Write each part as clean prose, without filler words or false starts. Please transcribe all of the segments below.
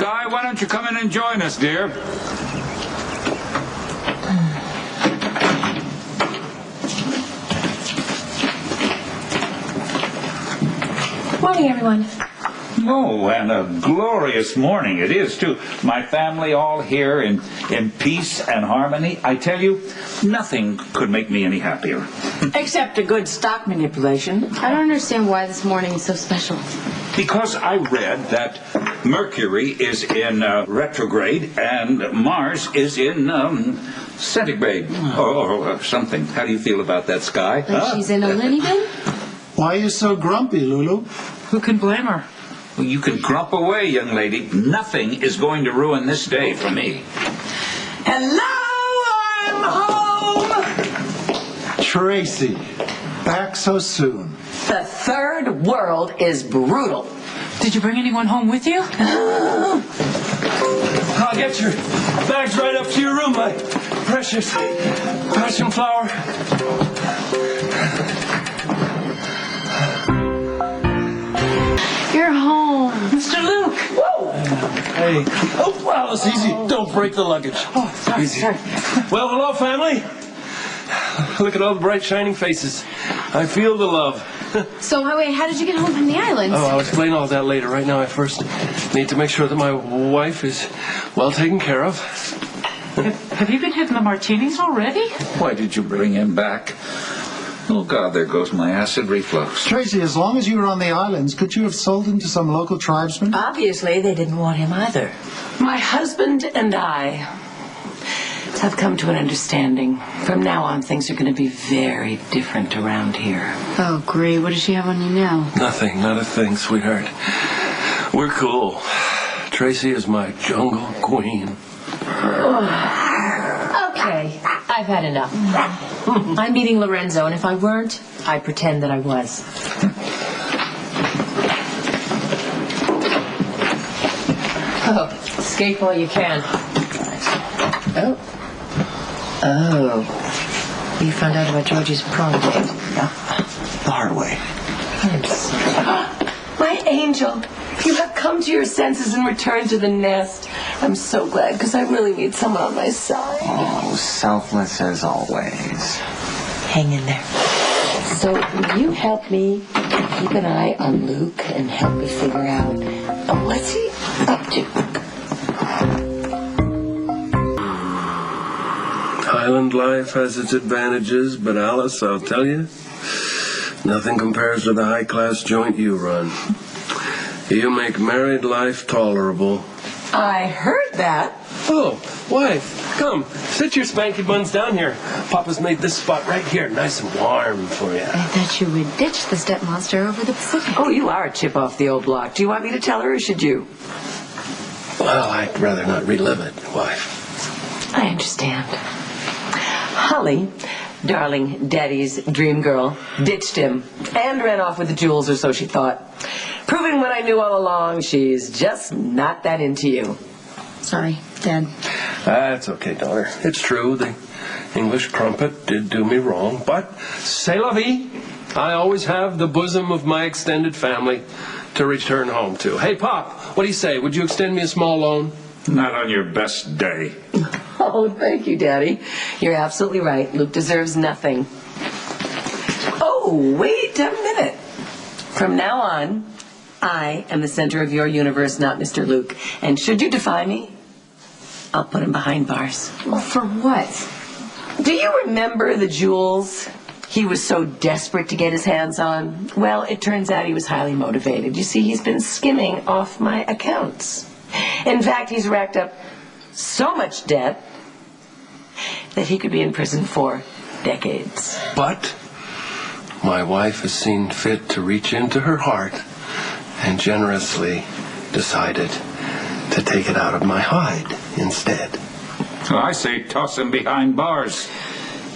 Skye, why don't you come in and join us, dear? Morning, everyone. Oh, and a glorious morning it is, too. My family all here in peace and harmony. I tell you, nothing could make me any happier. Except a good stock manipulation. I don't understand why this morning is so special. Because I read that Mercury is in retrograde and Mars is in centigrade or something. How do you feel about that, Skye? Like she's in a linny bin? Why are you so grumpy, Lulu? Who can blame her? Well, you can grump away, young lady. Nothing is going to ruin this day for me. Hello, I'm home! Tracy, back so soon. The third world is brutal. Did you bring anyone home with you? I'll get your bags right up to your room, my precious passion flower. You're home. Mr. Luke! Whoa! Hey. Oh, wow, it's easy. Don't break the luggage. Oh, sorry, Easy. sorry. Well, hello, family. Look at all the bright, shining faces. I feel the love. So, wait, how did you get home from the islands? Oh, I'll explain all that later. Right now, I first need to make sure that my wife is well taken care of. Have you been hitting the martinis already? Why did you bring him back? Oh, God, there goes my acid reflux. Tracy, as long as you were on the islands, could you have sold him to some local tribesman? Obviously, they didn't want him either. My husband and I have come to an understanding. From now on, things are going to be very different around here. Oh, great. What does she have on you now? Nothing, not a thing, sweetheart. We're cool. Tracy is my jungle queen. Okay, I've had enough. I'm meeting Lorenzo, and if I weren't, I'd pretend that I was. Oh, escape while you can. Oh, you found out about Georgie's prom date? Yeah, the hard way. I'm sorry. My angel, you have come to your senses and returned to the nest. I'm so glad, because I really need someone on my side. Oh, selfless as always. Hang in there. So, will you help me keep an eye on Luke and help me figure out what's he up to? Island life has its advantages, but Alice, I'll tell you, nothing compares to the high-class joint you run. You make married life tolerable. I heard that. Oh, wife, come, sit your spanky buns down here. Papa's made this spot right here nice and warm for you. I thought you would ditch the step monster over the Pacific. Oh, you are a chip off the old block. Do you want me to tell her, or should you? Well, I'd rather not relive it, wife. I understand. Holly, darling Daddy's dream girl, ditched him and ran off with the jewels, or so she thought. Proving what I knew all along, she's just not that into you. Sorry, Dad. That's okay, daughter. It's true, the English crumpet did do me wrong, but c'est la vie. I always have the bosom of my extended family to return home to. Hey, Pop, what do you say? Would you extend me a small loan? Not on your best day. Oh, thank you, Daddy. You're absolutely right. Luke deserves nothing. Oh, wait a minute. From now on, I am the center of your universe, not Mr. Luke. And should you defy me, I'll put him behind bars. Well, for what? Do you remember the jewels he was so desperate to get his hands on? Well, it turns out he was highly motivated. You see, he's been skimming off my accounts. In fact, he's racked up so much debt that he could be in prison for decades. But my wife has seen fit to reach into her heart and generously decided to take it out of my hide instead. I say toss him behind bars.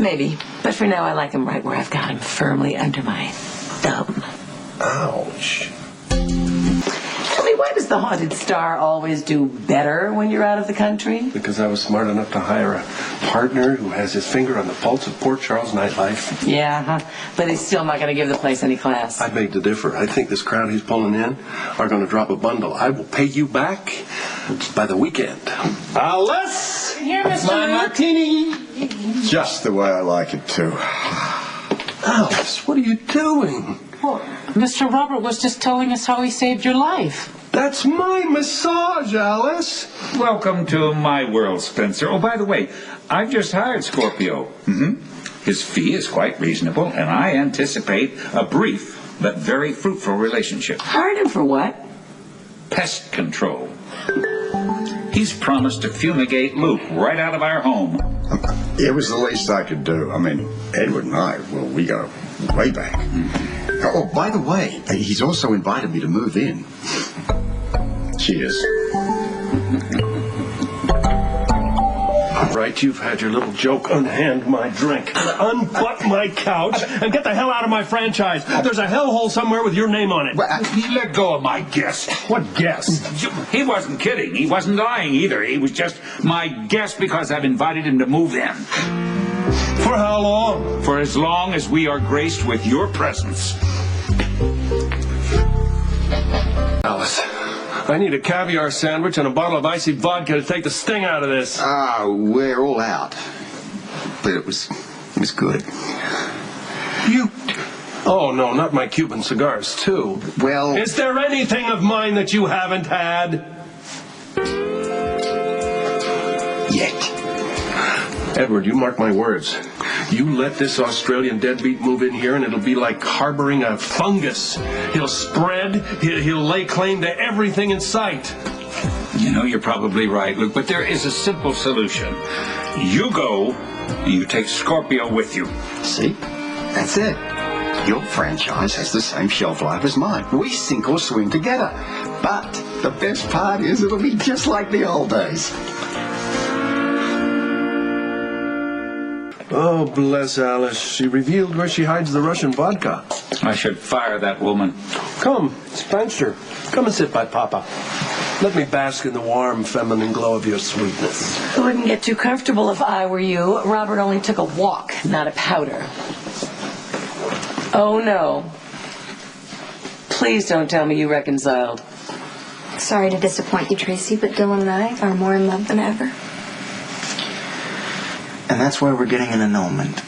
Maybe, but for now I like him right where I've got him, firmly under my thumb. Ouch. Tell me, why does the Haunted Star always do better when you're out of the country? Because I was smart enough to hire a partner who has his finger on the pulse of Port Charles nightlife. Yeah, but he's still not going to give the place any class. I beg to differ. I think this crowd he's pulling in are going to drop a bundle. I will pay you back by the weekend. Alice! Here, Mr. My Luke. martini! Just the way I like it too. Alice, what are you doing? Well, Mr. Robert was just telling us how he saved your life. That's my massage, Alice. Welcome to my world, Spencer. Oh, by the way, I've just hired Scorpio. His fee is quite reasonable, and I anticipate a brief but very fruitful relationship. Hired him for what? Pest control. He's promised to fumigate Luke right out of our home. It was the least I could do. I mean, Edward and I, well, we go way back. Oh, by the way, he's also invited me to move in. Cheers. Right, you've had your little joke. Unhand my drink, unbutt my couch, and get the hell out of my franchise. There's a hellhole somewhere with your name on it. You let go of my guess. What guess? He wasn't kidding. He wasn't lying either. He was just my guess because I've invited him to move in. For how long? For as long as we are graced with your presence. Alice, I need a caviar sandwich and a bottle of icy vodka to take the sting out of this. We're all out. But it was good. You... Oh, no, not my Cuban cigars, too. Well... Is there anything of mine that you haven't had? Yet. Edward, you mark my words. You let this Australian deadbeat move in here and it'll be like harboring a fungus. He'll spread, he'll lay claim to everything in sight. You know, you're probably right, Luke, but there is a simple solution. You go, and you take Scorpio with you. See? That's it. Your franchise has the same shelf life as mine. We sink or swim together. But the best part is it'll be just like the old days. Oh, bless Alice. She revealed where she hides the Russian vodka. I should fire that woman. Come, Spencer. Come and sit by Papa. Let me bask in the warm, feminine glow of your sweetness. I wouldn't get too comfortable if I were you. Robert only took a walk, not a powder. Oh, no. Please don't tell me you reconciled. Sorry to disappoint you, Tracy, but Dillon and I are more in love than ever. And that's why we're getting an annulment.